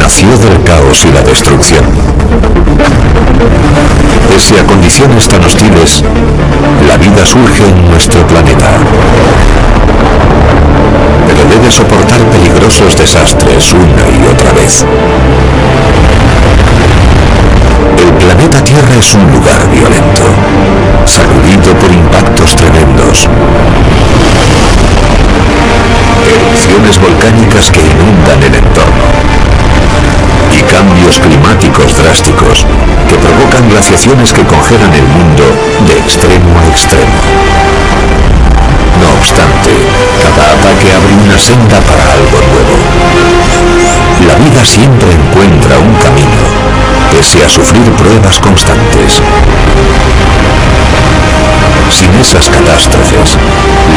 nació del caos y la destrucción. Pese a condiciones tan hostiles, la vida surge en nuestro planeta. Pero debe soportar peligrosos desastres una y otra vez. El planeta Tierra es un lugar violento, sacudido por impactos tremendos. Erupciones volcánicas que inundan el entorno y cambios climáticos drásticos que provocan glaciaciones que congelan el mundo de extremo a extremo. No obstante, cada ataque abre una senda para algo nuevo. La vida siempre encuentra un camino, pese a sufrir pruebas constantes. Sin esas catástrofes,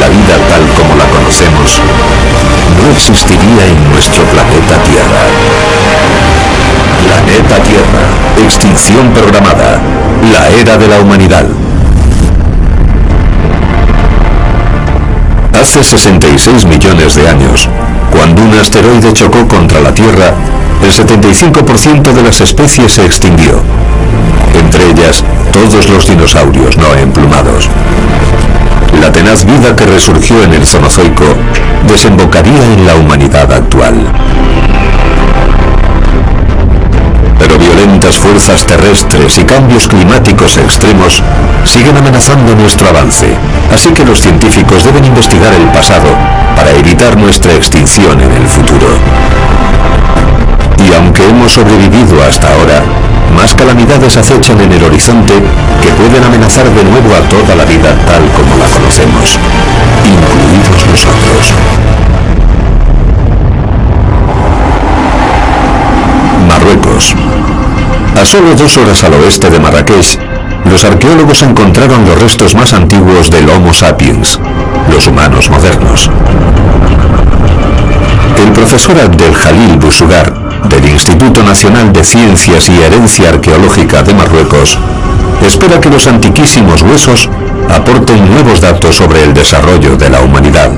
la vida tal como la conocemos no existiría en nuestro planeta Tierra. Planeta Tierra, extinción programada, la era de la humanidad. Hace 66 millones de años, cuando un asteroide chocó contra la Tierra, el 75% de las especies se extinguió. Entre ellas, todos los dinosaurios no emplumados. La tenaz vida que resurgió en el Cenozoico desembocaría en la humanidad actual. Pero violentas fuerzas terrestres y cambios climáticos extremos siguen amenazando nuestro avance, así que los científicos deben investigar el pasado para evitar nuestra extinción en el futuro. Y aunque hemos sobrevivido hasta ahora, más calamidades acechan en el horizonte que pueden amenazar de nuevo a toda la vida tal como la conocemos, incluidos nosotros. Marruecos. A solo 2 horas al oeste de Marrakech, los arqueólogos encontraron los restos más antiguos del Homo sapiens, los humanos modernos. El profesor Abdeljalil Bouchougar, del Instituto Nacional de Ciencias y Herencia Arqueológica de Marruecos, espera que los antiquísimos huesos aporten nuevos datos sobre el desarrollo de la humanidad.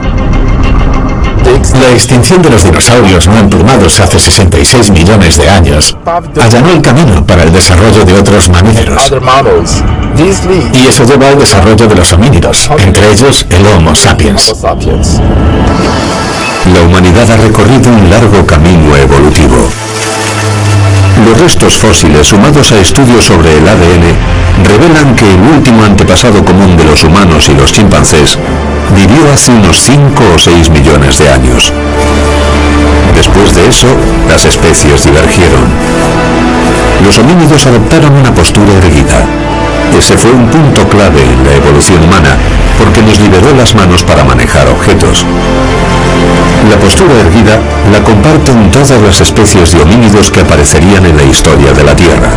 La extinción de los dinosaurios no emplumados hace 66 millones de años allanó el camino para el desarrollo de otros mamíferos. Y eso lleva al desarrollo de los homínidos, entre ellos el Homo sapiens. La humanidad ha recorrido un largo camino evolutivo. Los restos fósiles sumados a estudios sobre el ADN revelan que el último antepasado común de los humanos y los chimpancés vivió hace unos 5 o 6 millones de años. Después de eso, las especies divergieron. Los homínidos adoptaron una postura erguida. Ese fue un punto clave en la evolución humana, porque nos liberó las manos para manejar objetos. La postura erguida la comparten todas las especies de homínidos que aparecerían en la historia de la Tierra.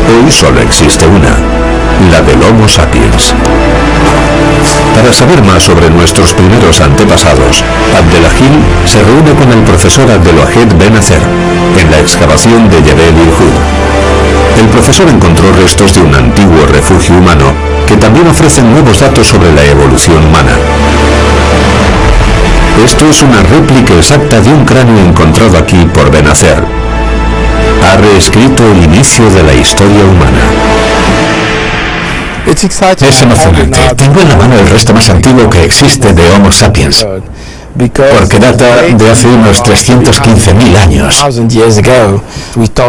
Hoy solo existe una, la del Homo sapiens. Para saber más sobre nuestros primeros antepasados, Abdelahil se reúne con el profesor Abdelwahed Benacer en la excavación de Jebel il-Hud. El profesor encontró restos de un antiguo refugio humano que también ofrecen nuevos datos sobre la evolución humana. Esto es una réplica exacta de un cráneo encontrado aquí por Benacer. Ha reescrito el inicio de la historia humana. Es emocionante. Tengo en la mano el resto más antiguo que existe de Homo sapiens, porque data de hace unos 315.000 años.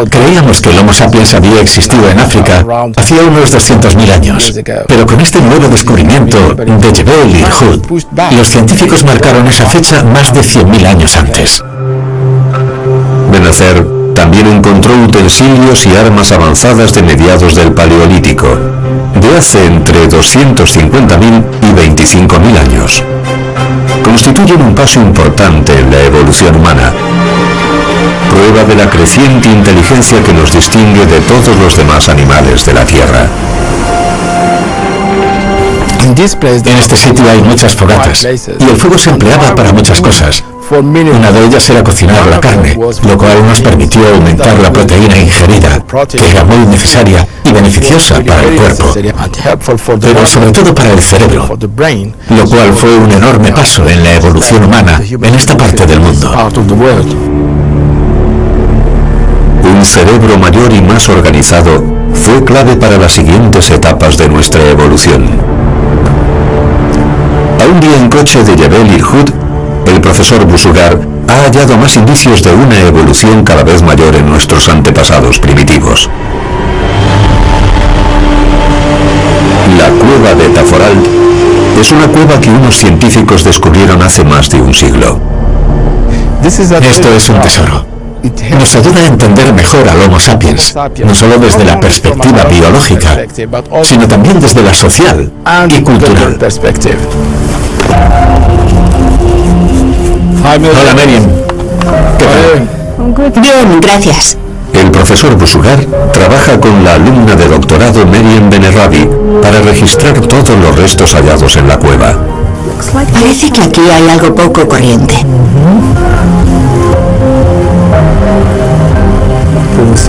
Creíamos que el Homo sapiens había existido en África hacía unos 200.000 años, pero con este nuevo descubrimiento de Jebel il-Hud, los científicos marcaron esa fecha más de 100.000 años antes. Benacer también encontró utensilios y armas avanzadas de mediados del Paleolítico, de hace entre 250.000 y 25.000 años. Constituyen un paso importante en la evolución humana, prueba de la creciente inteligencia que nos distingue de todos los demás animales de la Tierra. En este sitio hay muchas fogatas, y el fuego se empleaba para muchas cosas. Una de ellas era cocinar la carne, lo cual nos permitió aumentar la proteína ingerida, que era muy necesaria y beneficiosa para el cuerpo, pero sobre todo para el cerebro, lo cual fue un enorme paso en la evolución humana en esta parte del mundo. Un cerebro mayor y más organizado fue clave para las siguientes etapas de nuestra evolución. A un día en coche de Jebel Irhoud, el profesor Busugar ha hallado más indicios de una evolución cada vez mayor en nuestros antepasados primitivos. La cueva de Taforalt es una cueva que unos científicos descubrieron hace más de un siglo. Esto es un tesoro. Nos ayuda a entender mejor al Homo sapiens, no solo desde la perspectiva biológica, sino también desde la social y cultural. Hola, Miriam. ¿Qué tal? Bien, gracias. El profesor Busugar trabaja con la alumna de doctorado Meriam Benerabi para registrar todos los restos hallados en la cueva. Parece que aquí hay algo poco corriente.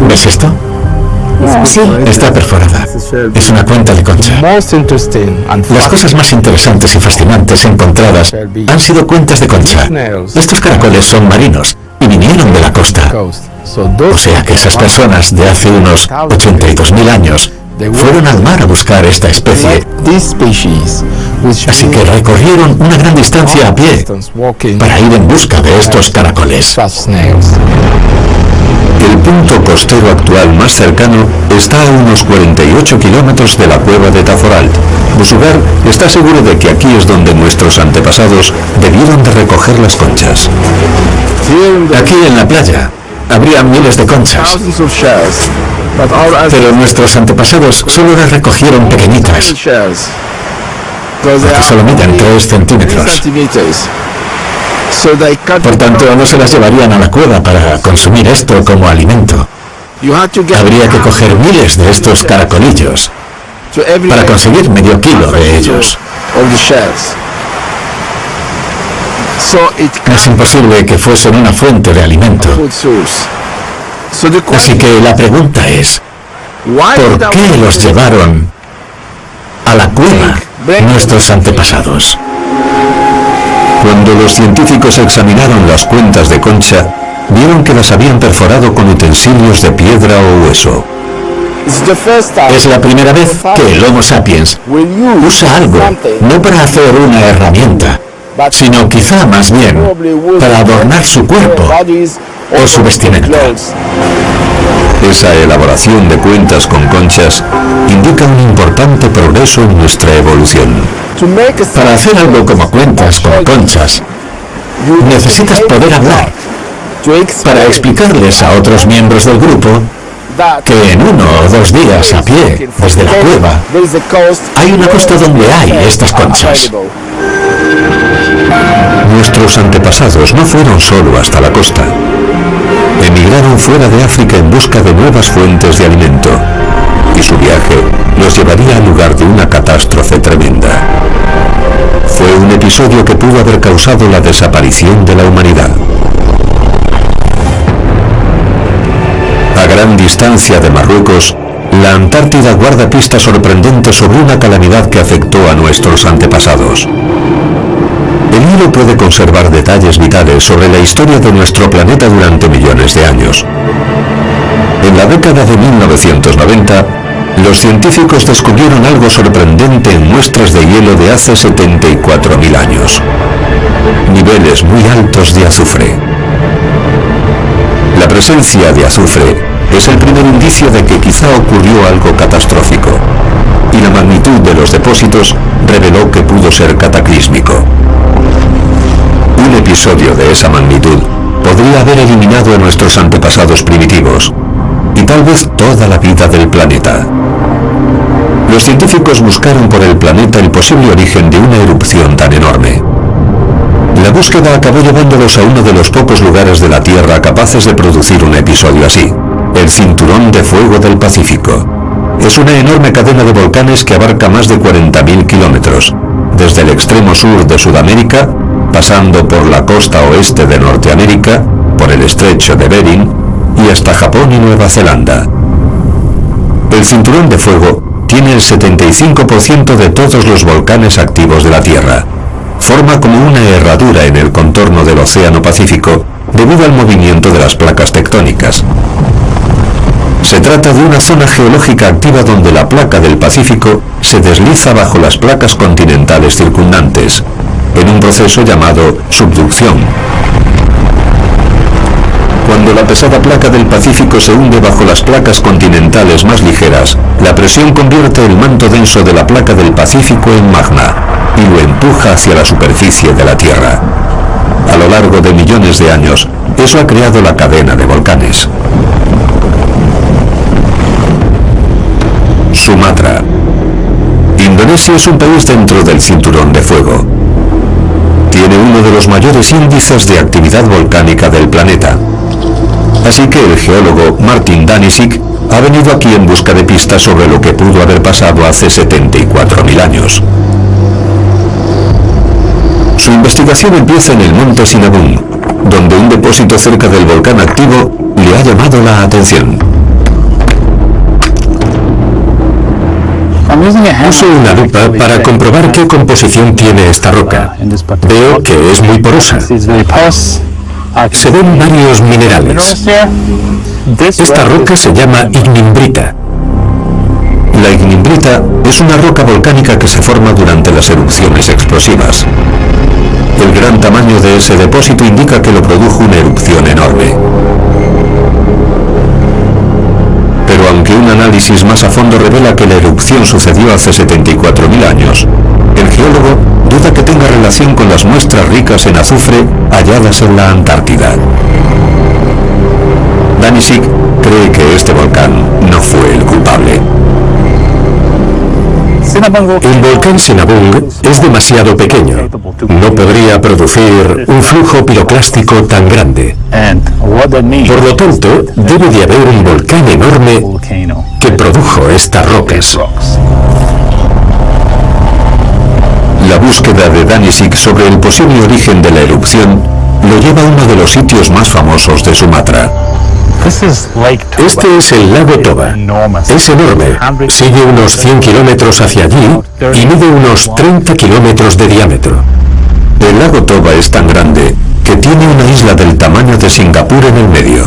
¿Ves esto? Sí. Está perforada. Es una cuenta de concha. Las cosas más interesantes y fascinantes encontradas han sido cuentas de concha. Estos caracoles son marinos y vinieron de la costa. O sea que esas personas de hace unos 82.000 años fueron al mar a buscar esta especie. Así que recorrieron una gran distancia a pie para ir en busca de estos caracoles. El punto costero actual más cercano está a unos 48 kilómetros de la cueva de Taforalt. Busugar está seguro de que aquí es donde nuestros antepasados debieron de recoger las conchas. Aquí en la playa habría miles de conchas, pero nuestros antepasados solo las recogieron pequeñitas, porque solo miden 3 centímetros. Por tanto, no se las llevarían a la cueva para consumir esto como alimento. Habría que coger miles de estos caracolillos para conseguir medio kilo de ellos. Es imposible que fuesen una fuente de alimento. Así que la pregunta es, ¿por qué los llevaron a la cueva nuestros antepasados? Cuando los científicos examinaron las cuentas de concha, vieron que las habían perforado con utensilios de piedra o hueso. Es la primera vez que el Homo sapiens usa algo, no para hacer una herramienta, sino quizá más bien para adornar su cuerpo o su vestimenta. Esa elaboración de cuentas con conchas indica un importante progreso en nuestra evolución. Para hacer algo como cuentas con conchas, necesitas poder hablar para explicarles a otros miembros del grupo que en 1 o 2 días a pie desde la cueva hay una costa donde hay estas conchas. Nuestros antepasados no fueron solo hasta la costa. Emigraron fuera de África en busca de nuevas fuentes de alimento, y su viaje los llevaría al lugar de una catástrofe tremenda. Fue un episodio que pudo haber causado la desaparición de la humanidad. A gran distancia de Marruecos, la Antártida guarda pistas sorprendentes sobre una calamidad que afectó a nuestros antepasados. El hilo puede conservar detalles vitales sobre la historia de nuestro planeta durante millones de años. En la década de 1990, los científicos descubrieron algo sorprendente en muestras de hielo de hace 74.000 años. Niveles muy altos de azufre. La presencia de azufre es el primer indicio de que quizá ocurrió algo catastrófico, y la magnitud de los depósitos reveló que pudo ser cataclísmico. Un episodio de esa magnitud podría haber eliminado a nuestros antepasados primitivos, y tal vez toda la vida del planeta. Los científicos buscaron por el planeta el posible origen de una erupción tan enorme. La búsqueda acabó llevándolos a uno de los pocos lugares de la Tierra capaces de producir un episodio así, el Cinturón de Fuego del Pacífico. Es una enorme cadena de volcanes que abarca más de 40.000 kilómetros, desde el extremo sur de Sudamérica, pasando por la costa oeste de Norteamérica, por el estrecho de Bering y hasta Japón y Nueva Zelanda. El Cinturón de Fuego tiene el 75% de todos los volcanes activos de la Tierra. Forma como una herradura en el contorno del Océano Pacífico debido al movimiento de las placas tectónicas. Se trata de una zona geológica activa donde la placa del Pacífico se desliza bajo las placas continentales circundantes, en un proceso llamado subducción. Cuando la pesada placa del Pacífico se hunde bajo las placas continentales más ligeras, la presión convierte el manto denso de la placa del Pacífico en magma y lo empuja hacia la superficie de la Tierra. A lo largo de millones de años, eso ha creado la cadena de volcanes. Sumatra. Indonesia es un país dentro del cinturón de fuego. Tiene uno de los mayores índices de actividad volcánica del planeta. Así que el geólogo Martin Danisic ha venido aquí en busca de pistas sobre lo que pudo haber pasado hace 74.000 años. Su investigación empieza en el monte Sinabung, donde un depósito cerca del volcán activo le ha llamado la atención. Uso una lupa para comprobar qué composición tiene esta roca. Veo que es muy porosa. Se ven varios minerales. Esta roca se llama ignimbrita. La ignimbrita es una roca volcánica que se forma durante las erupciones explosivas. El gran tamaño de ese depósito indica que lo produjo una erupción enorme. Pero aunque un análisis más a fondo revela que la erupción sucedió hace 74.000 años, el geólogo duda que tenga relación con las muestras ricas en azufre halladas en la Antártida. Danisic cree que este volcán no fue el culpable. El volcán Sinabung es demasiado pequeño. No podría producir un flujo piroclástico tan grande. Por lo tanto, debe de haber un volcán enorme que produjo estas rocas. La búsqueda de Danisic sobre el posible origen de la erupción lo lleva a uno de los sitios más famosos de Sumatra. Este es el lago Toba. Es enorme. Sigue unos 100 kilómetros hacia allí y mide unos 30 kilómetros de diámetro. El lago Toba es tan grande que tiene una isla del tamaño de Singapur en el medio.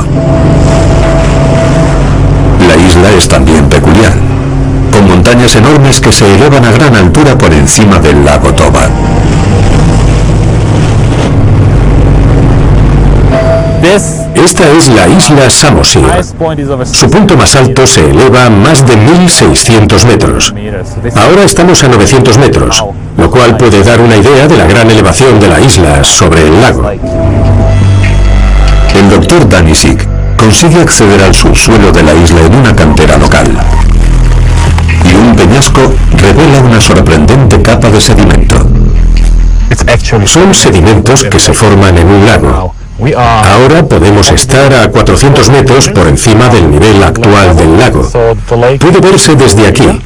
La isla es también peculiar, con montañas enormes que se elevan a gran altura por encima del lago Toba. Esta es la isla Samosir. Su punto más alto se eleva a más de 1.600 metros. Ahora estamos a 900 metros, lo cual puede dar una idea de la gran elevación de la isla sobre el lago. El doctor Danisic consigue acceder al subsuelo de la isla en una cantera local. Y un peñasco revela una sorprendente capa de sedimento. Son sedimentos que se forman en un lago. Ahora podemos estar a 400 metros por encima del nivel actual del lago. Puede verse desde aquí,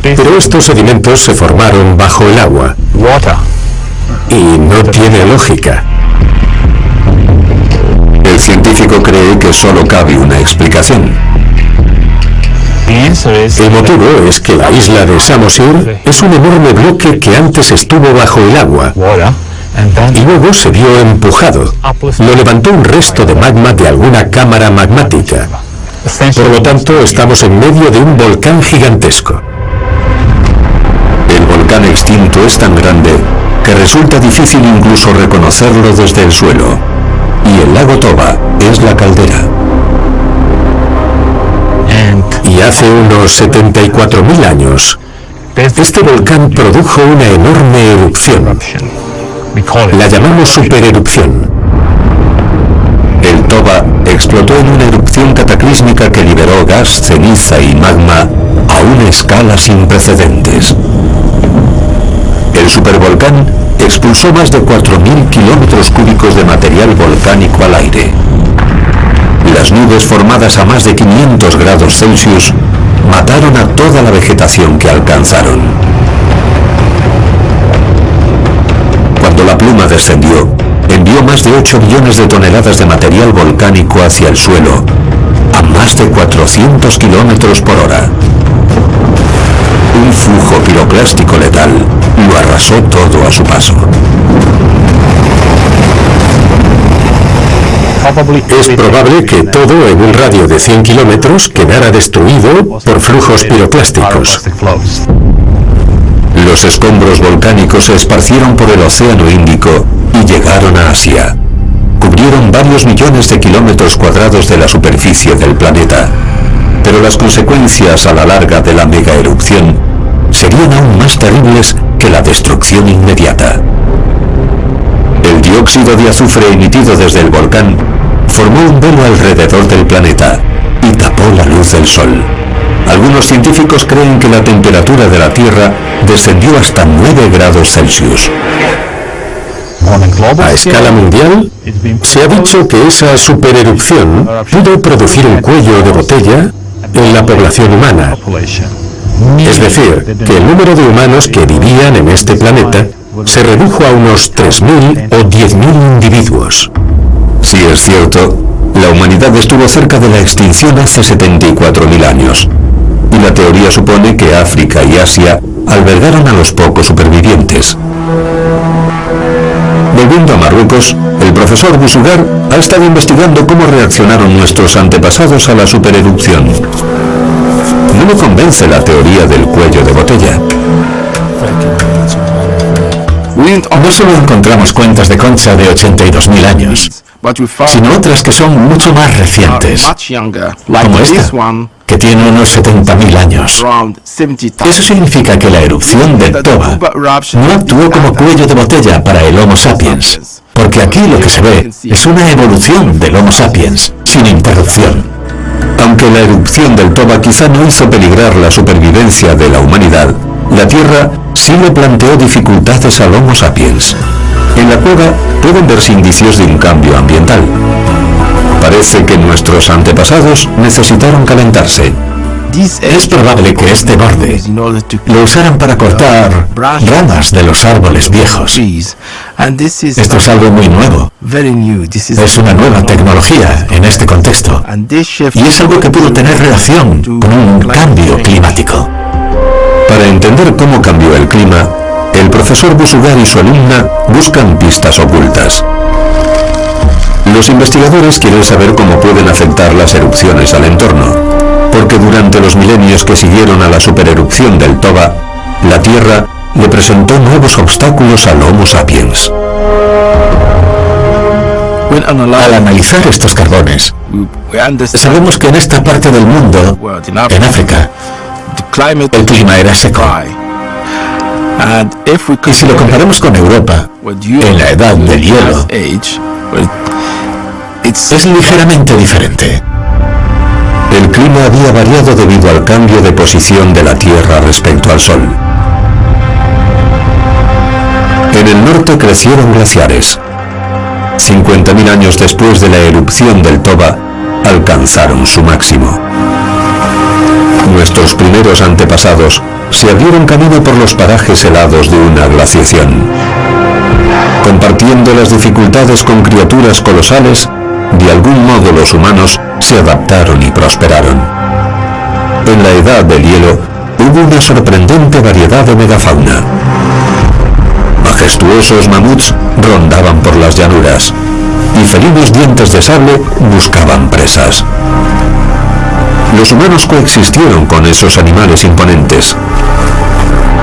pero estos sedimentos se formaron bajo el agua. Y no tiene lógica. El científico cree que solo cabe una explicación. El motivo es que la isla de Samosir es un enorme bloque que antes estuvo bajo el agua y luego se vio empujado. Lo levantó un resto de magma de alguna cámara magmática. Por lo tanto, estamos en medio de un volcán gigantesco. El volcán extinto es tan grande que resulta difícil incluso reconocerlo desde el suelo. Y el lago Toba es la caldera. Y hace unos 74.000 años, este volcán produjo una enorme erupción. La llamamos supererupción. El Toba explotó en una erupción cataclísmica que liberó gas, ceniza y magma a una escala sin precedentes. El supervolcán expulsó más de 4.000 kilómetros cúbicos de material volcánico al aire. Las nubes formadas a más de 500 grados Celsius mataron a toda la vegetación que alcanzaron. Cuando la pluma descendió, envió más de 8 millones de toneladas de material volcánico hacia el suelo, a más de 400 kilómetros por hora. Un flujo piroclástico letal lo arrasó todo a su paso. Es probable que todo en un radio de 100 kilómetros quedara destruido por flujos piroclásticos. Los escombros volcánicos se esparcieron por el Océano Índico y llegaron a Asia. Cubrieron varios millones de kilómetros cuadrados de la superficie del planeta. Pero las consecuencias a la larga de la megaerupción serían aún más terribles que la destrucción inmediata. El dióxido de azufre emitido desde el volcán formó un velo alrededor del planeta y tapó la luz del Sol. Algunos científicos creen que la temperatura de la Tierra descendió hasta 9 grados Celsius. A escala mundial, se ha dicho que esa supererupción pudo producir un cuello de botella en la población humana. Es decir, que el número de humanos que vivían en este planeta se redujo a unos 3.000 o 10.000 individuos. Sí, es cierto, la humanidad estuvo cerca de la extinción hace 74.000 años. Y la teoría supone que África y Asia albergaron a los pocos supervivientes. Volviendo a Marruecos, el profesor Bousugar ha estado investigando cómo reaccionaron nuestros antepasados a la supererupción. No me convence la teoría del cuello de botella. No solo encontramos cuentas de concha de 82.000 años, sino otras que son mucho más recientes, como esta, que tiene unos 70.000 años. Eso significa que la erupción del Toba no actuó como cuello de botella para el Homo sapiens, porque aquí lo que se ve es una evolución del Homo sapiens, sin interrupción. Aunque la erupción del Toba quizá no hizo peligrar la supervivencia de la humanidad, la Tierra sí le planteó dificultades al Homo sapiens. En la cueva pueden verse indicios de un cambio ambiental. Parece que nuestros antepasados necesitaron calentarse. Es probable que este borde lo usaran para cortar ramas de los árboles viejos. Esto es algo muy nuevo. Es una nueva tecnología en este contexto. Y es algo que pudo tener relación con un cambio climático. Para entender cómo cambió el clima, el profesor Bousugar y su alumna buscan pistas ocultas. Los investigadores quieren saber cómo pueden afectar las erupciones al entorno, porque durante los milenios que siguieron a la supererupción del Toba, la Tierra le presentó nuevos obstáculos al Homo sapiens. Al analizar estos carbones, sabemos que en esta parte del mundo, en África, el clima era seco. Y si lo comparamos con Europa, en la edad del hielo, es ligeramente diferente. El clima había variado debido al cambio de posición de la Tierra respecto al Sol. En el norte crecieron glaciares. 50.000 años después de la erupción del Toba, alcanzaron su máximo. Nuestros primeros antepasados se abrieron camino por los parajes helados de una glaciación. Compartiendo las dificultades con criaturas colosales, de algún modo los humanos se adaptaron y prosperaron. En la edad del hielo hubo una sorprendente variedad de megafauna. Majestuosos mamuts rondaban por las llanuras y felinos dientes de sable buscaban presas. Los humanos coexistieron con esos animales imponentes.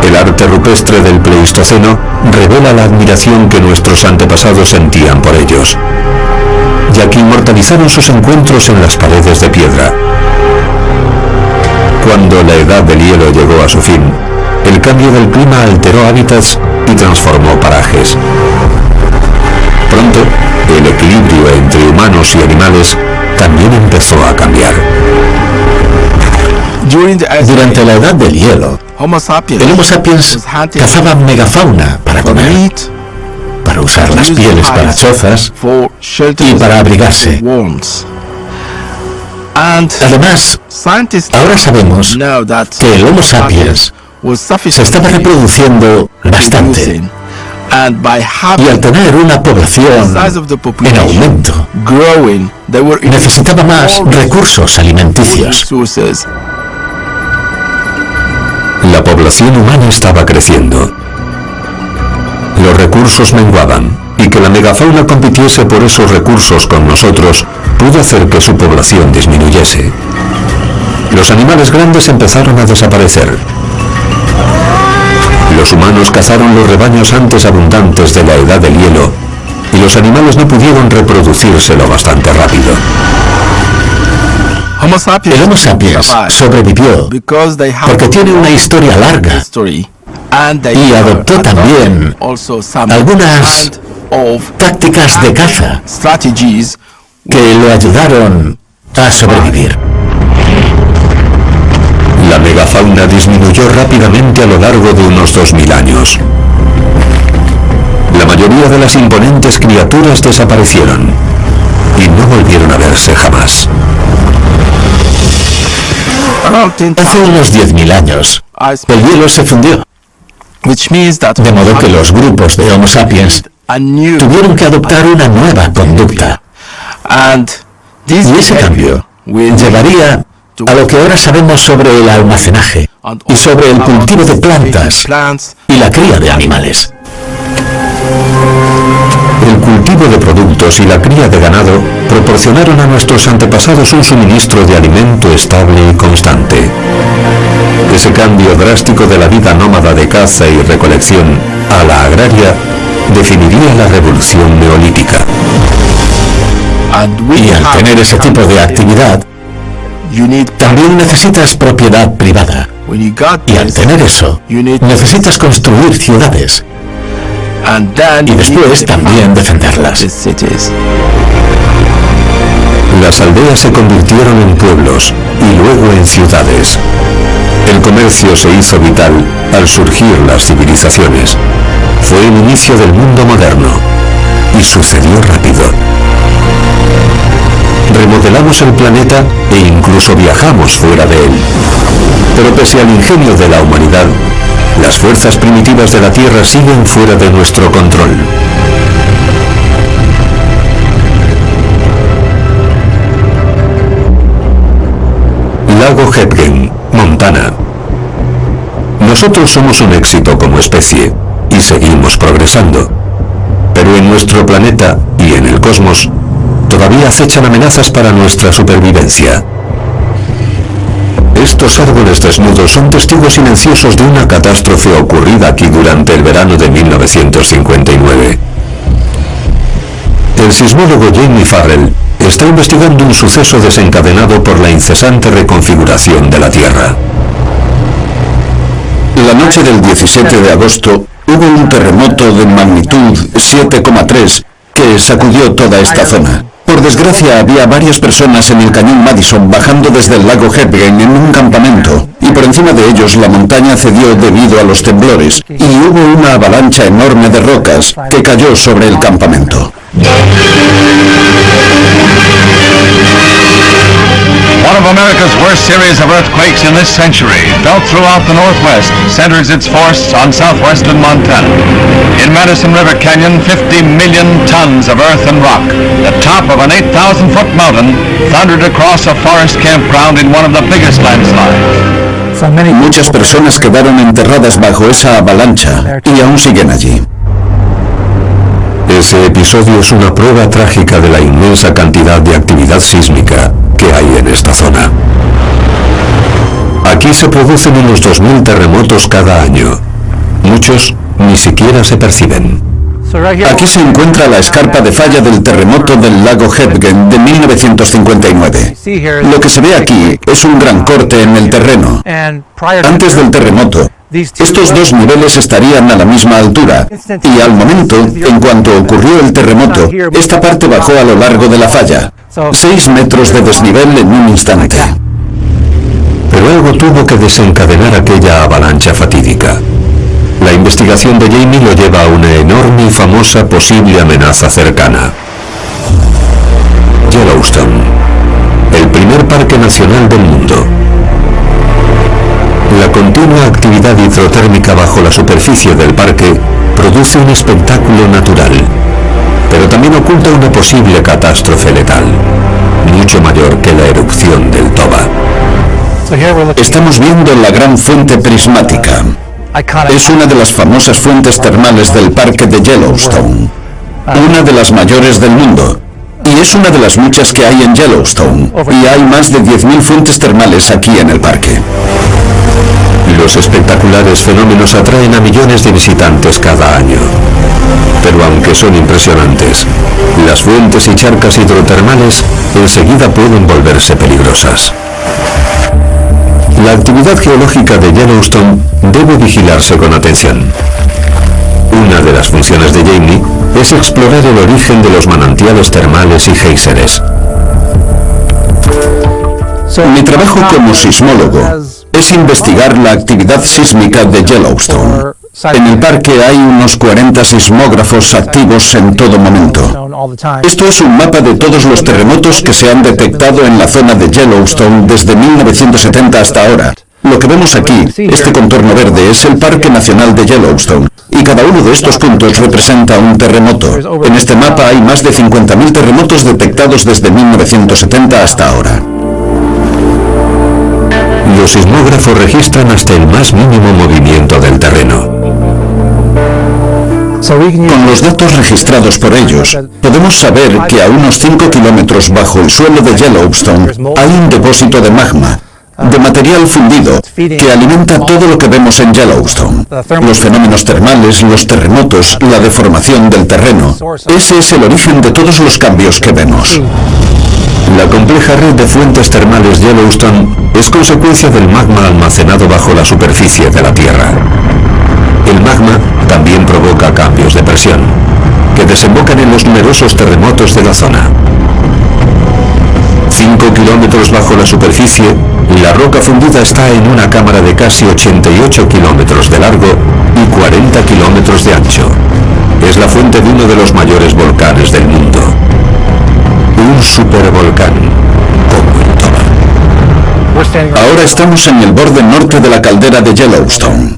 El arte rupestre del Pleistoceno revela la admiración que nuestros antepasados sentían por ellos, ya que inmortalizaron sus encuentros en las paredes de piedra. Cuando la edad del hielo llegó a su fin, el cambio del clima alteró hábitats y transformó parajes. Pronto, el equilibrio entre humanos y animales también empezó a cambiar. Durante la edad del hielo, el Homo sapiens cazaba megafauna para comer, para usar las pieles para chozas y para abrigarse. Además, ahora sabemos que el Homo sapiens se estaba reproduciendo bastante, y al tener una población en aumento, necesitaba más recursos alimenticios. La población humana estaba creciendo. Los recursos menguaban. y que la megafauna compitiese por esos recursos con nosotros pudo hacer que su población disminuyese. Los animales grandes empezaron a desaparecer. Los humanos cazaron los rebaños antes abundantes de la edad del hielo y los animales no pudieron reproducirse lo bastante rápido. El Homo sapiens sobrevivió porque tiene una historia larga y adoptó también algunas tácticas de caza que le ayudaron a sobrevivir. La megafauna disminuyó rápidamente a lo largo de unos 2000 años. La mayoría de las imponentes criaturas desaparecieron y no volvieron a verse jamás. Hace unos 10.000 años, el hielo se fundió, de modo que los grupos de Homo sapiens tuvieron que adoptar una nueva conducta. Y ese cambio llevaría a lo que ahora sabemos sobre el almacenaje y sobre el cultivo de plantas y la cría de animales. El cultivo de productos y la cría de ganado proporcionaron a nuestros antepasados un suministro de alimento estable y constante. Ese cambio drástico de la vida nómada de caza y recolección a la agraria definiría la revolución neolítica. Y al tener ese tipo de actividad, también necesitas propiedad privada. Y al tener eso, necesitas construir ciudades. Y después también defenderlas. Las aldeas se convirtieron en pueblos y luego en ciudades. El comercio se hizo vital al surgir las civilizaciones. Fue el inicio del mundo moderno y sucedió rápido. Remodelamos el planeta e incluso viajamos fuera de él. Pero pese al ingenio de la humanidad, las fuerzas primitivas de la Tierra siguen fuera de nuestro control. Lago Hebgen, Montana. Nosotros somos un éxito como especie y seguimos progresando. Pero en nuestro planeta y en el cosmos todavía acechan amenazas para nuestra supervivencia. Estos árboles desnudos son testigos silenciosos de una catástrofe ocurrida aquí durante el verano de 1959. El sismólogo Jamie Farrell está investigando un suceso desencadenado por la incesante reconfiguración de la Tierra. La noche del 17 de agosto hubo un terremoto de magnitud 7,3 que sacudió toda esta zona. Por desgracia, había varias personas en el cañón Madison bajando desde el lago Hebgen en un campamento, y por encima de ellos la montaña cedió debido a los temblores, y hubo una avalancha enorme de rocas que cayó sobre el campamento. One of America's worst series of earthquakes in this century, felt throughout the Northwest, centers its force on southwestern Montana. In Madison River Canyon, 50 million tons of earth and rock, the top of an 8,000-foot mountain, thundered across a forest campground in one of the biggest landslides. Muchas personas quedaron enterradas bajo esa avalancha y aún siguen allí. Ese episodio es una prueba trágica de la inmensa cantidad de actividad sísmica que hay en esta zona. Aquí se producen unos 2000 terremotos cada año. Muchos ni siquiera se perciben. Aquí se encuentra la escarpa de falla del terremoto del lago Hebgen de 1959. Lo que se ve aquí es un gran corte en el terreno. Antes del terremoto, estos dos niveles estarían a la misma altura, y al momento, en cuanto ocurrió el terremoto, esta parte bajó a lo largo de la falla, 6 metros de desnivel en un instante. Pero algo tuvo que desencadenar aquella avalancha fatídica. La investigación de Jamie lo lleva a una enorme y famosa posible amenaza cercana. Yellowstone, el primer parque nacional del mundo. La continua actividad hidrotérmica bajo la superficie del parque produce un espectáculo natural, pero también oculta una posible catástrofe letal, mucho mayor que la erupción del Toba. Estamos viendo la gran fuente prismática. Es una de las famosas fuentes termales del parque de Yellowstone. una de las mayores del mundo. Y es una de las muchas que hay en Yellowstone. Y hay más de 10.000 fuentes termales aquí en el parque. Los espectaculares fenómenos atraen a millones de visitantes cada año. Pero aunque son impresionantes, las fuentes y charcas hidrotermales enseguida pueden volverse peligrosas. La actividad geológica de Yellowstone debe vigilarse con atención. Una de las funciones de Jamie es explorar el origen de los manantiales termales y géiseres. Mi trabajo como sismólogo es investigar la actividad sísmica de Yellowstone. En el parque hay unos 40 sismógrafos activos en todo momento. Esto es un mapa de todos los terremotos que se han detectado en la zona de Yellowstone desde 1970 hasta ahora. Lo que vemos aquí, este contorno verde, es el Parque Nacional de Yellowstone, y cada uno de estos puntos representa un terremoto. En este mapa hay más de 50.000 terremotos detectados desde 1970 hasta ahora. Los sismógrafos registran hasta el más mínimo movimiento del terreno. Con los datos registrados por ellos, podemos saber que a unos 5 kilómetros bajo el suelo de Yellowstone hay un depósito de magma, de material fundido, que alimenta todo lo que vemos en Yellowstone. Los fenómenos termales, los terremotos, la deformación del terreno. Ese es el origen de todos los cambios que vemos. La compleja red de fuentes termales Yellowstone es consecuencia del magma almacenado bajo la superficie de la Tierra. El magma también provoca cambios de presión, que desembocan en los numerosos terremotos de la zona. 5 kilómetros bajo la superficie, la roca fundida está en una cámara de casi 88 kilómetros de largo y 40 kilómetros de ancho. Es la fuente de uno de los mayores volcanes del mundo. Un supervolcán, como el Toba. Ahora estamos en el borde norte de la caldera de Yellowstone.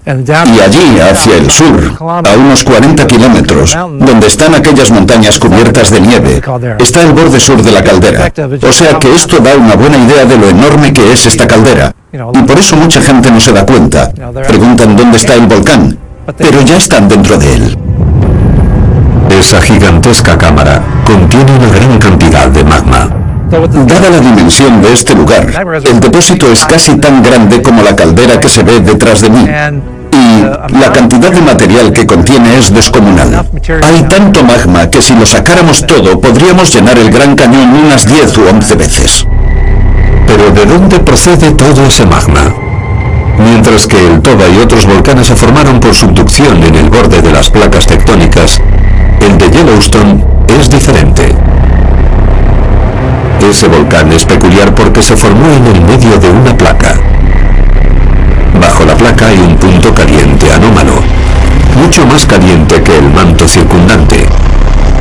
Y allí, hacia el sur, a unos 40 kilómetros, donde están aquellas montañas cubiertas de nieve, está el borde sur de la caldera. O sea que esto da una buena idea de lo enorme que es esta caldera. Y por eso mucha gente no se da cuenta. Preguntan dónde está el volcán, pero ya están dentro de él. Esa gigantesca cámara contiene una gran cantidad de magma. Dada la dimensión de este lugar, el depósito es casi tan grande como la caldera que se ve detrás de mí. Y la cantidad de material que contiene es descomunal. Hay tanto magma que si lo sacáramos todo, podríamos llenar el Gran Cañón unas 10 u 11 veces. Pero ¿de dónde procede todo ese magma? Mientras que el Toba y otros volcanes se formaron por subducción en el borde de las placas tectónicas, el de Yellowstone es diferente. Ese volcán es peculiar porque se formó en el medio de una placa. Bajo la placa hay un punto caliente anómalo, mucho más caliente que el manto circundante.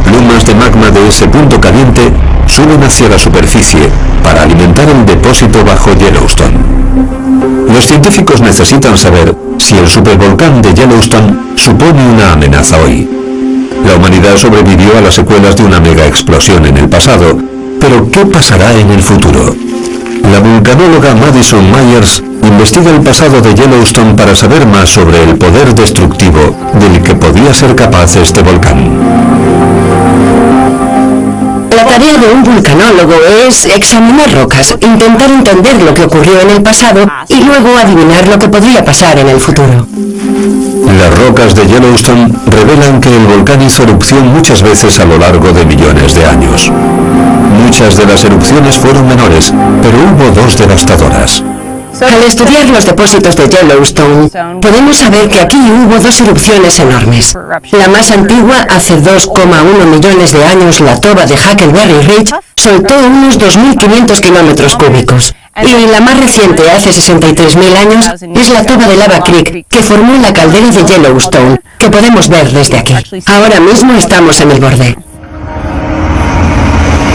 Plumas de magma de ese punto caliente suben hacia la superficie para alimentar el depósito bajo Yellowstone. Los científicos necesitan saber si el supervolcán de Yellowstone supone una amenaza hoy. La humanidad sobrevivió a las secuelas de una mega explosión en el pasado, pero ¿qué pasará en el futuro? La vulcanóloga Madison Myers investiga el pasado de Yellowstone para saber más sobre el poder destructivo del que podía ser capaz este volcán. La tarea de un vulcanólogo es examinar rocas, intentar entender lo que ocurrió en el pasado y luego adivinar lo que podría pasar en el futuro. Las rocas de Yellowstone revelan que el volcán hizo erupción muchas veces a lo largo de millones de años. Muchas de las erupciones fueron menores, pero hubo dos devastadoras. Al estudiar los depósitos de Yellowstone, podemos saber que aquí hubo dos erupciones enormes. La más antigua, hace 2,1 millones de años, la Toba de Huckleberry Ridge, soltó unos 2.500 kilómetros cúbicos. Y la más reciente, hace 63.000 años, es la Toba de Lava Creek, que formó la caldera de Yellowstone, que podemos ver desde aquí. Ahora mismo estamos en el borde.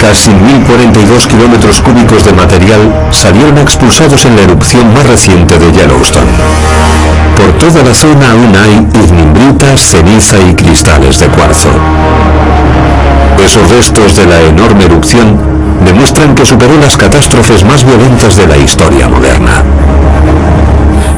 Casi 1.042 kilómetros cúbicos de material salieron expulsados en la erupción más reciente de Yellowstone. Por toda la zona aún hay ignimbrita, ceniza y cristales de cuarzo. Esos restos de la enorme erupción demuestran que superó las catástrofes más violentas de la historia moderna.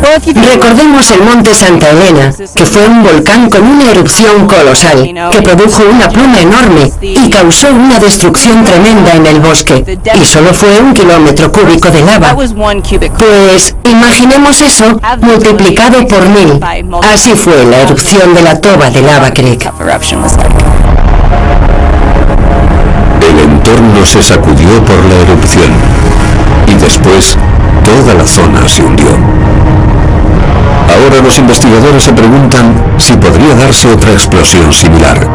Recordemos el monte Santa Elena, que fue un volcán con una erupción colosal, que produjo una pluma enorme y causó una destrucción tremenda en el bosque, y solo fue 1 kilómetro cúbico de lava. Pues imaginemos eso multiplicado por 1000. Así fue la erupción de la toba de Lava Creek. El entorno se sacudió por la erupción y después toda la zona se hundió. Ahora los investigadores se preguntan si podría darse otra explosión similar.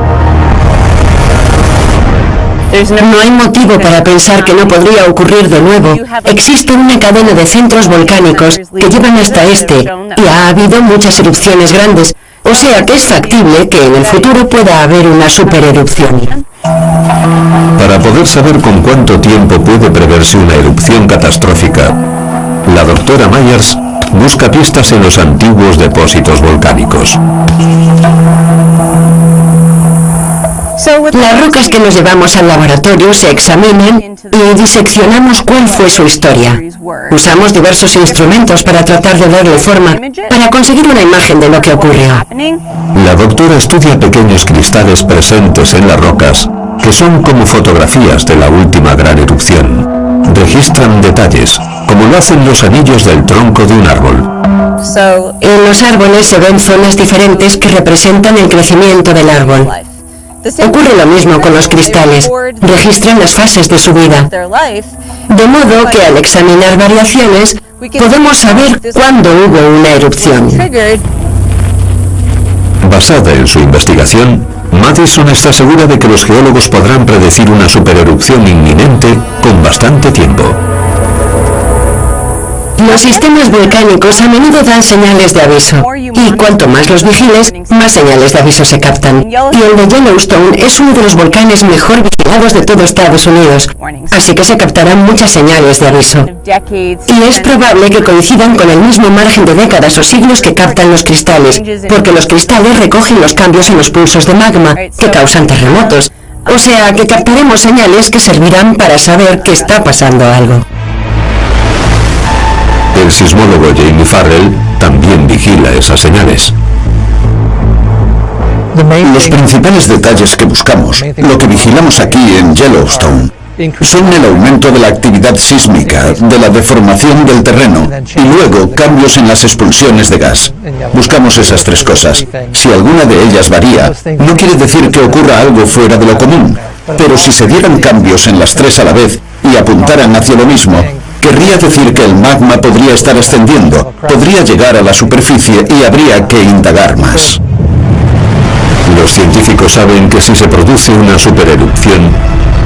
No hay motivo para pensar que no podría ocurrir de nuevo. Existe una cadena de centros volcánicos que llevan hasta este, y ha habido muchas erupciones grandes, o sea que es factible que en el futuro pueda haber una supererupción. Para poder saber con cuánto tiempo puede preverse una erupción catastrófica, la doctora Myers busca pistas en los antiguos depósitos volcánicos. Las rocas que nos llevamos al laboratorio se examinan y diseccionamos cuál fue su historia. Usamos diversos instrumentos para tratar de darle forma, para conseguir una imagen de lo que ocurrió. La doctora estudia pequeños cristales presentes en las rocas, que son como fotografías de la última gran erupción. Registran detalles, como lo hacen los anillos del tronco de un árbol. En los árboles se ven zonas diferentes que representan el crecimiento del árbol. Ocurre lo mismo con los cristales, registran las fases de su vida. De modo que al examinar variaciones, podemos saber cuándo hubo una erupción. Basada en su investigación, Madison está segura de que los geólogos podrán predecir una supererupción inminente con bastante tiempo. Los sistemas volcánicos a menudo dan señales de aviso, y cuanto más los vigiles, más señales de aviso se captan. Y el de Yellowstone es uno de los volcanes mejor vigilados de todo Estados Unidos, así que se captarán muchas señales de aviso. Y es probable que coincidan con el mismo margen de décadas o siglos que captan los cristales, porque los cristales recogen los cambios en los pulsos de magma que causan terremotos. O sea que captaremos señales que servirán para saber que está pasando algo. El sismólogo Jamie Farrell también vigila esas señales. Los principales detalles que buscamos, lo que vigilamos aquí en Yellowstone, son el aumento de la actividad sísmica, de la deformación del terreno y luego cambios en las expulsiones de gas. Buscamos esas 3 cosas. Si alguna de ellas varía, no quiere decir que ocurra algo fuera de lo común, pero si se dieran cambios en las 3 a la vez y apuntaran hacia lo mismo, querría decir que el magma podría estar ascendiendo, podría llegar a la superficie y habría que indagar más. Los científicos saben que si se produce una supererupción,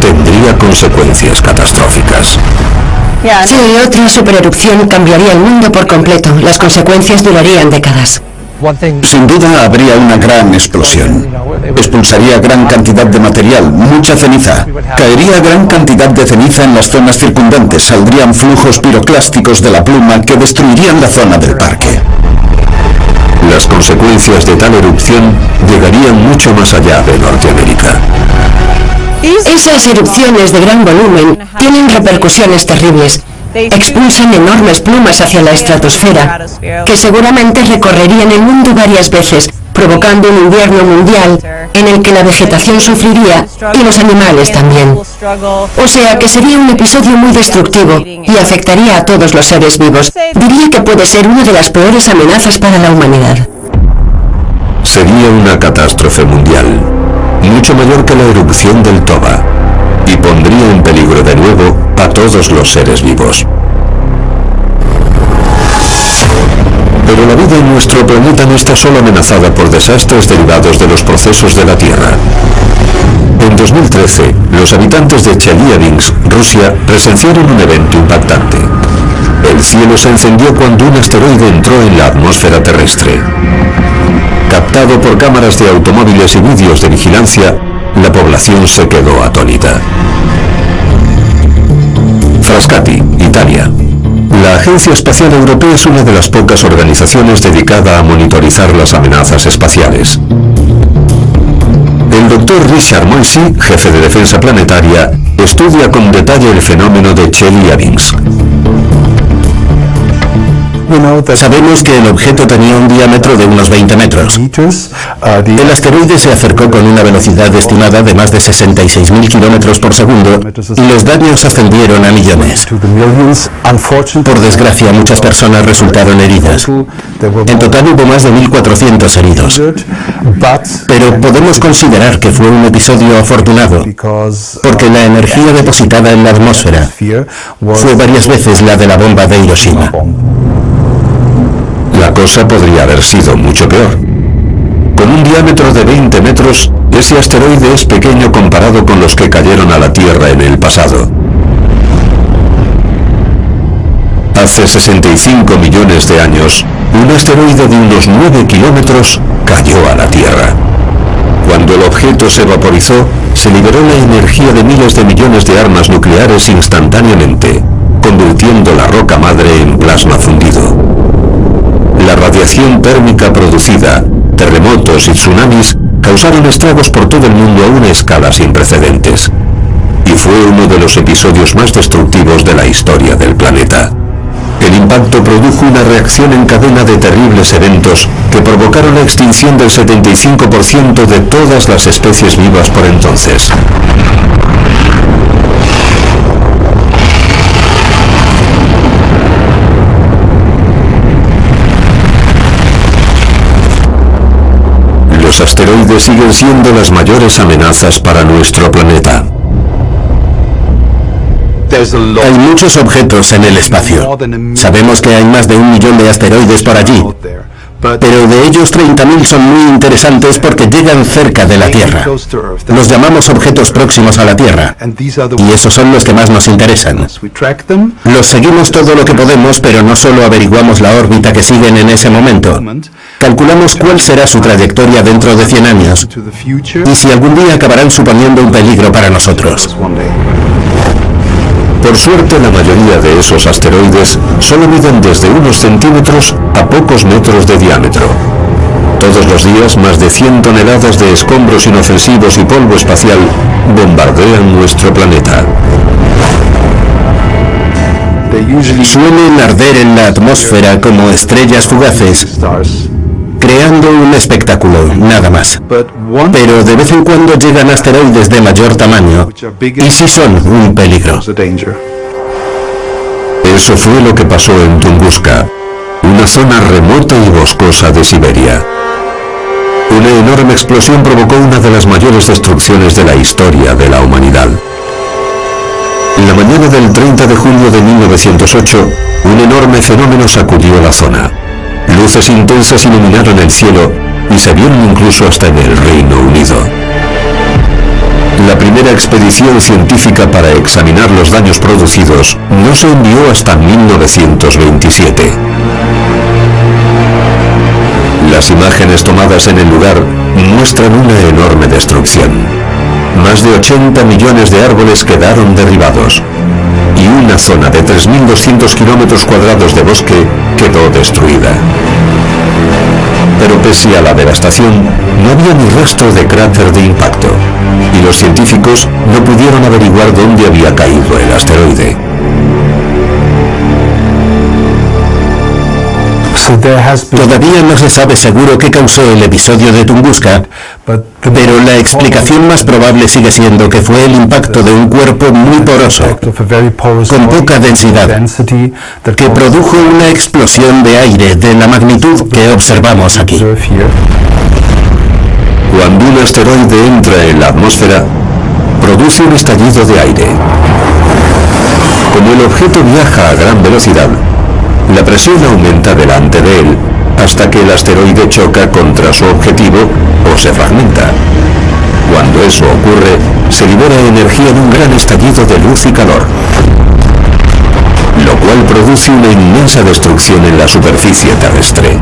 tendría consecuencias catastróficas. Sí, otra supererupción cambiaría el mundo por completo. Las consecuencias durarían décadas. Sin duda habría una gran explosión. Expulsaría gran cantidad de material, mucha ceniza. Caería gran cantidad de ceniza en las zonas circundantes. Saldrían flujos piroclásticos de la pluma que destruirían la zona del parque. Las consecuencias de tal erupción llegarían mucho más allá de Norteamérica. Esas erupciones de gran volumen tienen repercusiones terribles. Expulsan enormes plumas hacia la estratosfera, que seguramente recorrerían el mundo varias veces, provocando un invierno mundial en el que la vegetación sufriría y los animales también. O sea que sería un episodio muy destructivo y afectaría a todos los seres vivos. Diría que puede ser una de las peores amenazas para la humanidad. Sería una catástrofe mundial, mucho mayor que la erupción del Toba, y pondría en peligro de nuevo a todos los seres vivos. Pero la vida en nuestro planeta no está solo amenazada por desastres derivados de los procesos de la Tierra. En 2013, los habitantes de Chelyabinsk, Rusia, presenciaron un evento impactante. El cielo se encendió cuando un asteroide entró en la atmósfera terrestre. Captado por cámaras de automóviles y vídeos de vigilancia, la población se quedó atónita. Frascati, Italia. La Agencia Espacial Europea es una de las pocas organizaciones dedicada a monitorizar las amenazas espaciales. El Dr. Richard Moisey, jefe de defensa planetaria, estudia con detalle el fenómeno de Chelyabinsk. Sabemos que el objeto tenía un diámetro de unos 20 metros. El asteroide se acercó con una velocidad estimada de más de 66.000 kilómetros por segundo y los daños ascendieron a millones. Por desgracia, muchas personas resultaron heridas. En total hubo más de 1.400 heridos. Pero podemos considerar que fue un episodio afortunado, porque la energía depositada en la atmósfera fue varias veces la de la bomba de Hiroshima. La cosa podría haber sido mucho peor. Con un diámetro de 20 metros, ese asteroide es pequeño comparado con los que cayeron a la Tierra en el pasado. Hace 65 millones de años, un asteroide de unos 9 kilómetros cayó a la Tierra. Cuando el objeto se vaporizó, se liberó la energía de miles de millones de armas nucleares instantáneamente, convirtiendo la roca madre en plasma fundido. La radiación térmica producida, terremotos y tsunamis causaron estragos por todo el mundo a una escala sin precedentes. Y fue uno de los episodios más destructivos de la historia del planeta. El impacto produjo una reacción en cadena de terribles eventos que provocaron la extinción del 75% de todas las especies vivas por entonces. Los asteroides siguen siendo las mayores amenazas para nuestro planeta. Hay muchos objetos en el espacio. Sabemos que hay más de 1 millón de asteroides por allí, pero de ellos 30.000 son muy interesantes porque llegan cerca de la Tierra. Los llamamos objetos próximos a la Tierra, y esos son los que más nos interesan. Los seguimos todo lo que podemos, pero no solo averiguamos la órbita que siguen en ese momento. Calculamos cuál será su trayectoria dentro de 100 años, y si algún día acabarán suponiendo un peligro para nosotros. Por suerte, la mayoría de esos asteroides solo miden desde unos centímetros a pocos metros de diámetro. Todos los días, más de 100 toneladas de escombros inofensivos y polvo espacial bombardean nuestro planeta. Suelen arder en la atmósfera como estrellas fugaces, creando un espectáculo, nada más. Pero de vez en cuando llegan asteroides de mayor tamaño, y sí son un peligro. Eso fue lo que pasó en Tunguska, una zona remota y boscosa de Siberia. Una enorme explosión provocó una de las mayores destrucciones de la historia de la humanidad. En la mañana del 30 de julio de 1908, un enorme fenómeno sacudió la zona. Luces intensas iluminaron el cielo y se vieron incluso hasta en el Reino Unido. La primera expedición científica para examinar los daños producidos no se envió hasta 1927. Las imágenes tomadas en el lugar muestran una enorme destrucción. Más de 80 millones de árboles quedaron derribados y una zona de 3.200 kilómetros cuadrados de bosque quedó destruida. Pero pese a la devastación, no había ni rastro de cráter de impacto, y los científicos no pudieron averiguar dónde había caído el asteroide. Todavía no se sabe seguro qué causó el episodio de Tunguska, pero la explicación más probable sigue siendo que fue el impacto de un cuerpo muy poroso, con poca densidad, que produjo una explosión de aire de la magnitud que observamos aquí. Cuando un asteroide entra en la atmósfera, produce un estallido de aire. Como el objeto viaja a gran velocidad, la presión aumenta delante de él hasta que el asteroide choca contra su objetivo o se fragmenta. Cuando eso ocurre, se libera energía en un gran estallido de luz y calor, lo cual produce una inmensa destrucción en la superficie terrestre.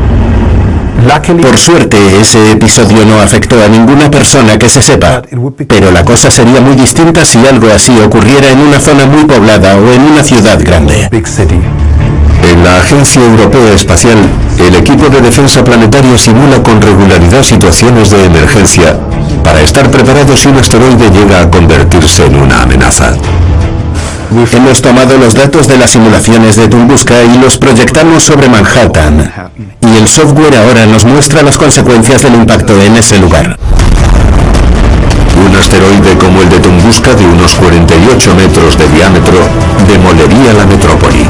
Por suerte, ese episodio no afectó a ninguna persona que se sepa, pero la cosa sería muy distinta si algo así ocurriera en una zona muy poblada o en una ciudad grande. En la Agencia Europea Espacial, el equipo de defensa planetaria simula con regularidad situaciones de emergencia para estar preparados si un asteroide llega a convertirse en una amenaza. Hemos tomado los datos de las simulaciones de Tunguska y los proyectamos sobre Manhattan. Y el software ahora nos muestra las consecuencias del impacto en ese lugar. Un asteroide como el de Tunguska, de unos 48 metros de diámetro, demolería la metrópoli,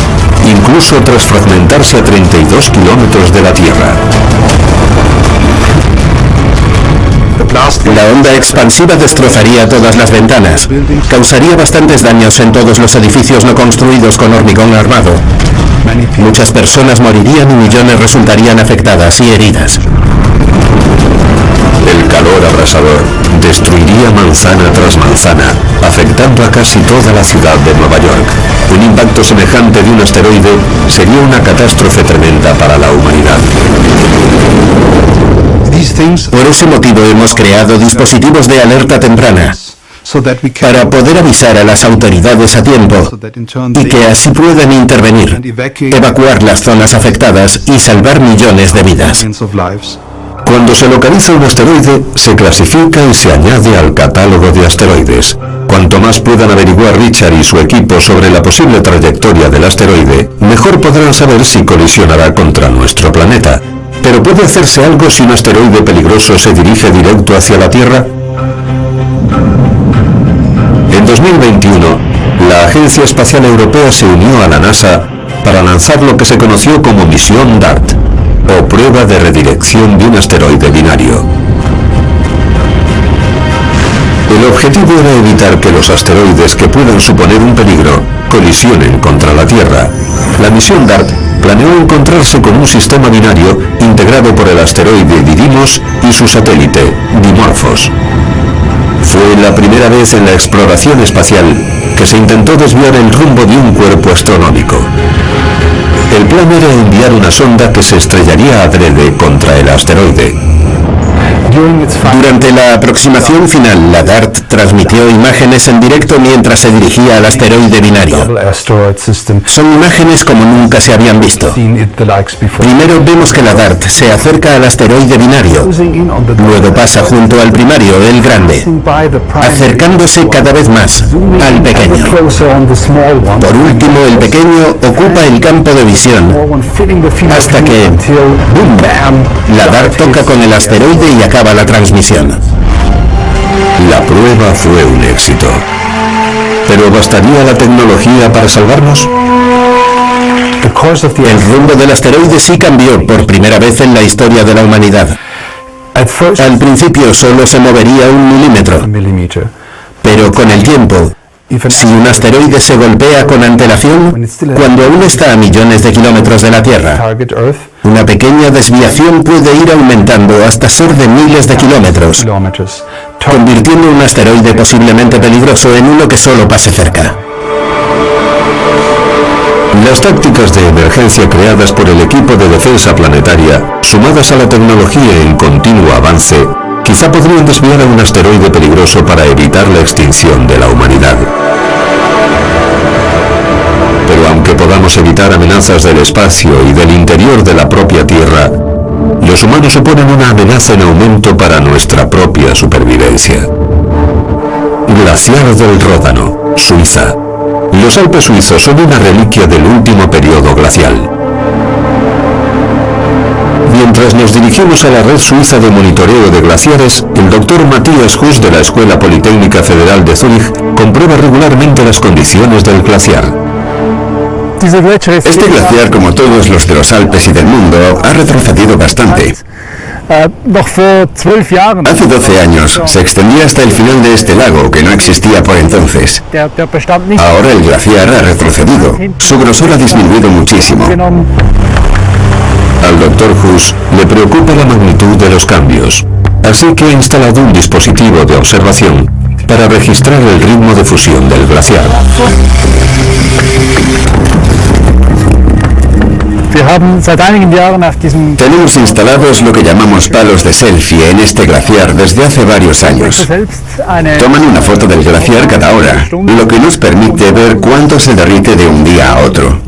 incluso tras fragmentarse a 32 kilómetros de la Tierra. La onda expansiva destrozaría todas las ventanas, causaría bastantes daños en todos los edificios no construidos con hormigón armado. Muchas personas morirían y millones resultarían afectadas y heridas. El calor abrasador destruiría manzana tras manzana, afectando a casi toda la ciudad de Nueva York. Un impacto semejante de un asteroide sería una catástrofe tremenda para la humanidad. Por ese motivo hemos creado dispositivos de alerta temprana, para poder avisar a las autoridades a tiempo y que así puedan intervenir, evacuar las zonas afectadas y salvar millones de vidas. Cuando se localiza un asteroide, se clasifica y se añade al catálogo de asteroides. Cuanto más puedan averiguar Richard y su equipo sobre la posible trayectoria del asteroide, mejor podrán saber si colisionará contra nuestro planeta. ¿Pero puede hacerse algo si un asteroide peligroso se dirige directo hacia la Tierra? En 2021, la Agencia Espacial Europea se unió a la NASA para lanzar lo que se conoció como Misión DART, o prueba de redirección de un asteroide binario. El objetivo era evitar que los asteroides que puedan suponer un peligro colisionen contra la Tierra. La misión DART planeó encontrarse con un sistema binario integrado por el asteroide Didymos y su satélite, Dimorphos. Fue la primera vez en la exploración espacial que se intentó desviar el rumbo de un cuerpo astronómico. El plan era enviar una sonda que se estrellaría adrede contra el asteroide. Durante la aproximación final, la DART transmitió imágenes en directo mientras se dirigía al asteroide binario. Son imágenes como nunca se habían visto. Primero vemos que la DART se acerca al asteroide binario, luego pasa junto al primario, el grande, acercándose cada vez más al pequeño. Por último, el pequeño ocupa el campo de visión, hasta que, ¡bum!, la DART toca con el asteroide y acaba la transmisión. La prueba fue un éxito. ¿Pero bastaría la tecnología para salvarnos? El rumbo del asteroide sí cambió por primera vez en la historia de la humanidad. Al principio solo se movería 1 milímetro, pero con el tiempo, si un asteroide se golpea con antelación, cuando aún está a millones de kilómetros de la Tierra, una pequeña desviación puede ir aumentando hasta ser de miles de kilómetros, convirtiendo un asteroide posiblemente peligroso en uno que solo pase cerca. Las tácticas de emergencia creadas por el equipo de defensa planetaria, sumadas a la tecnología en continuo avance, quizá podrían desviar a un asteroide peligroso para evitar la extinción de la humanidad. Pero aunque podamos evitar amenazas del espacio y del interior de la propia Tierra, los humanos suponen una amenaza en aumento para nuestra propia supervivencia. Glaciar del Ródano, Suiza. Los Alpes suizos son una reliquia del último periodo glacial. Mientras nos dirigimos a la red suiza de monitoreo de glaciares, el doctor Matthias Huss de la Escuela Politécnica Federal de Zúrich comprueba regularmente las condiciones del glaciar. Este glaciar, como todos los de los Alpes y del mundo, ha retrocedido bastante. Hace 12 años se extendía hasta el final de este lago, que no existía por entonces. Ahora el glaciar ha retrocedido. Su grosor ha disminuido muchísimo. Al Dr. Huss le preocupa la magnitud de los cambios, así que ha instalado un dispositivo de observación para registrar el ritmo de fusión del glaciar. Tenemos instalados lo que llamamos palos de selfie en este glaciar desde hace varios años. Toman una foto del glaciar cada hora, lo que nos permite ver cuánto se derrite de un día a otro.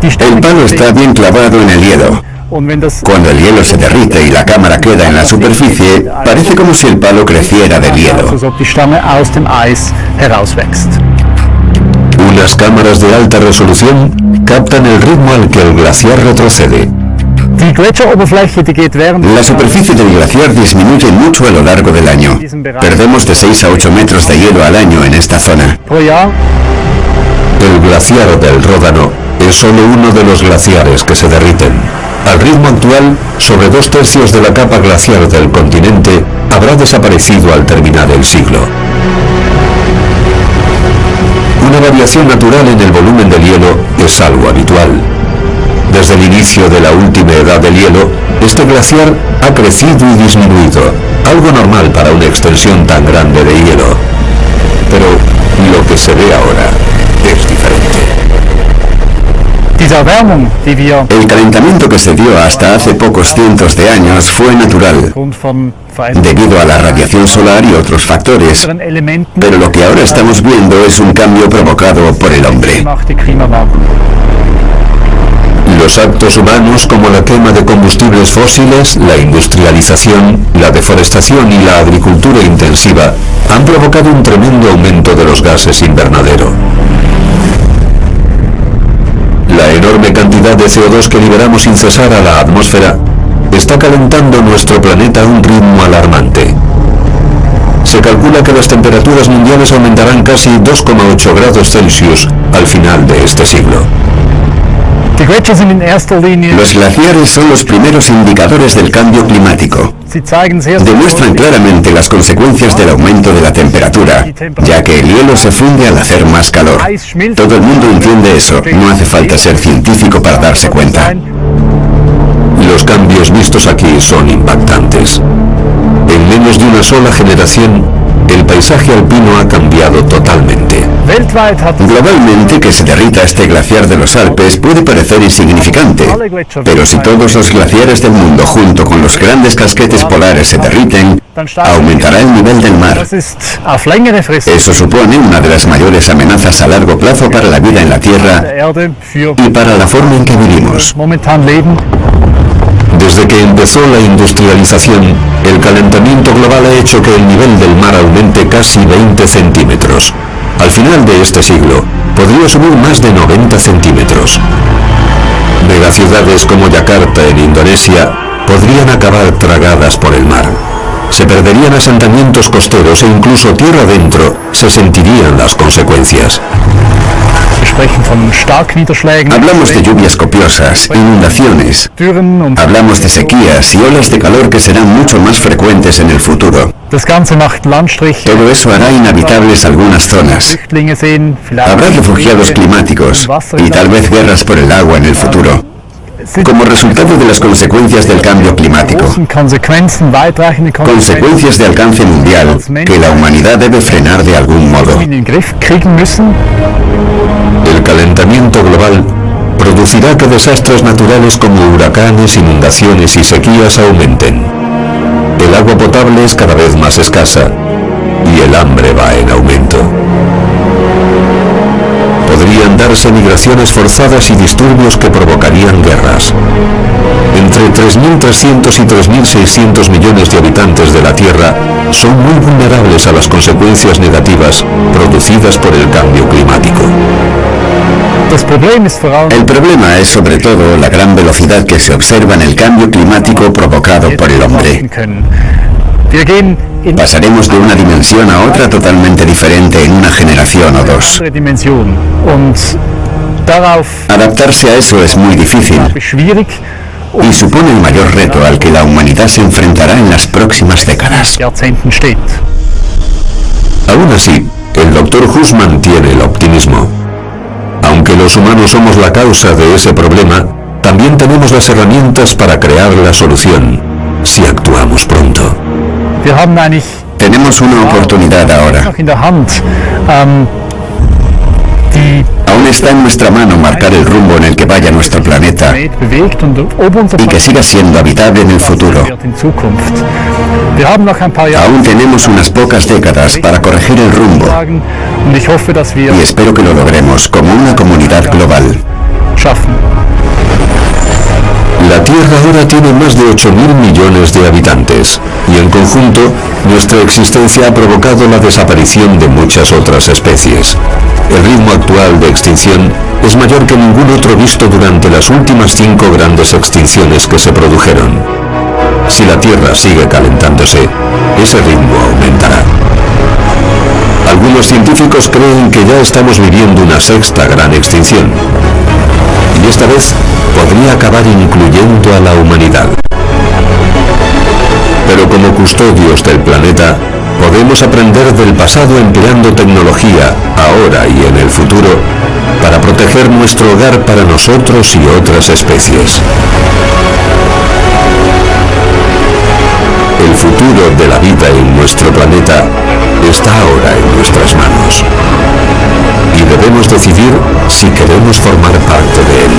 El palo está bien clavado en el hielo, Cuando el hielo se derrite y la cámara queda en la superficie, parece como si el palo creciera del hielo. Unas cámaras de alta resolución captan el ritmo al que el glaciar retrocede. La superficie del glaciar disminuye mucho a lo largo del año. Perdemos de 6 a 8 metros de hielo al año en esta zona. El glaciar del Ródano es solo uno de los glaciares que se derriten. Al ritmo actual, sobre 2/3 de la capa glaciar del continente habrá desaparecido al terminar el siglo. Una variación natural en el volumen del hielo es algo habitual. Desde el inicio de la última edad del hielo, este glaciar ha crecido y disminuido, algo normal para una extensión tan grande de hielo. Pero lo que se ve ahora es diferente. El calentamiento que se dio hasta hace pocos cientos de años fue natural, debido a la radiación solar y otros factores, pero lo que ahora estamos viendo es un cambio provocado por el hombre. Los actos humanos como la quema de combustibles fósiles, la industrialización, la deforestación y la agricultura intensiva han provocado un tremendo aumento de los gases invernadero. La enorme cantidad de CO2 que liberamos sin cesar a la atmósfera está calentando nuestro planeta a un ritmo alarmante. Se calcula que las temperaturas mundiales aumentarán casi 2,8 grados Celsius al final de este siglo. Los glaciares son los primeros indicadores del cambio climático. Demuestran claramente las consecuencias del aumento de la temperatura, ya que el hielo se funde al hacer más calor. Todo el mundo entiende eso, no hace falta ser científico para darse cuenta. Los cambios vistos aquí son impactantes. En menos de una sola generación, el paisaje alpino ha cambiado totalmente. Globalmente, que se derrita este glaciar de los Alpes puede parecer insignificante, pero si todos los glaciares del mundo junto con los grandes casquetes polares se derriten, aumentará el nivel del mar. Eso supone una de las mayores amenazas a largo plazo para la vida en la Tierra y para la forma en que vivimos. Desde que empezó la industrialización, el calentamiento global ha hecho que el nivel del mar aumente casi 20 centímetros. Al final de este siglo, podría subir más de 90 centímetros. Megaciudades como Yakarta en Indonesia podrían acabar tragadas por el mar. Se perderían asentamientos costeros e incluso tierra adentro se sentirían las consecuencias. Hablamos de lluvias copiosas, inundaciones. Hablamos de sequías y olas de calor que serán mucho más frecuentes en el futuro. Todo eso hará inhabitables algunas zonas. Habrá refugiados climáticos y tal vez guerras por el agua en el futuro, como resultado de las consecuencias del cambio climático. Consecuencias de alcance mundial que la humanidad debe frenar de algún modo. El calentamiento global producirá que desastres naturales como huracanes, inundaciones y sequías aumenten. El agua potable es cada vez más escasa y el hambre va en aumento. Podrían darse migraciones forzadas y disturbios que provocarían guerras. Entre 3.300 y 3.600 millones de habitantes de la Tierra son muy vulnerables a las consecuencias negativas producidas por el cambio climático. El problema es sobre todo la gran velocidad que se observa en el cambio climático provocado por el hombre. Pasaremos de una dimensión a otra totalmente diferente en una generación o dos. Adaptarse a eso es muy difícil y supone el mayor reto al que la humanidad se enfrentará en las próximas décadas. Aún así, el Dr. Huss mantiene el optimismo. Aunque los humanos somos la causa de ese problema, también tenemos las herramientas para crear la solución, si actuamos pronto. Tenemos una oportunidad ahora. Aún está en nuestra mano marcar el rumbo en el que vaya nuestro planeta y que siga siendo habitable en el futuro. Aún tenemos unas pocas décadas para corregir el rumbo y espero que lo logremos como una comunidad global. La Tierra ahora tiene más de 8.000 millones de habitantes y en conjunto nuestra existencia ha provocado la desaparición de muchas otras especies. El ritmo actual de extinción es mayor que ningún otro visto durante las últimas 5 grandes extinciones que se produjeron. Si la Tierra sigue calentándose, ese ritmo aumentará. Algunos científicos creen que ya estamos viviendo una 6ª gran extinción. Y esta vez podría acabar incluyendo a la humanidad. Pero como custodios del planeta, podemos aprender del pasado empleando tecnología, ahora y en el futuro, para proteger nuestro hogar para nosotros y otras especies. El futuro de la vida en nuestro planeta está ahora en nuestras manos. Y debemos decidir si queremos formar parte de él.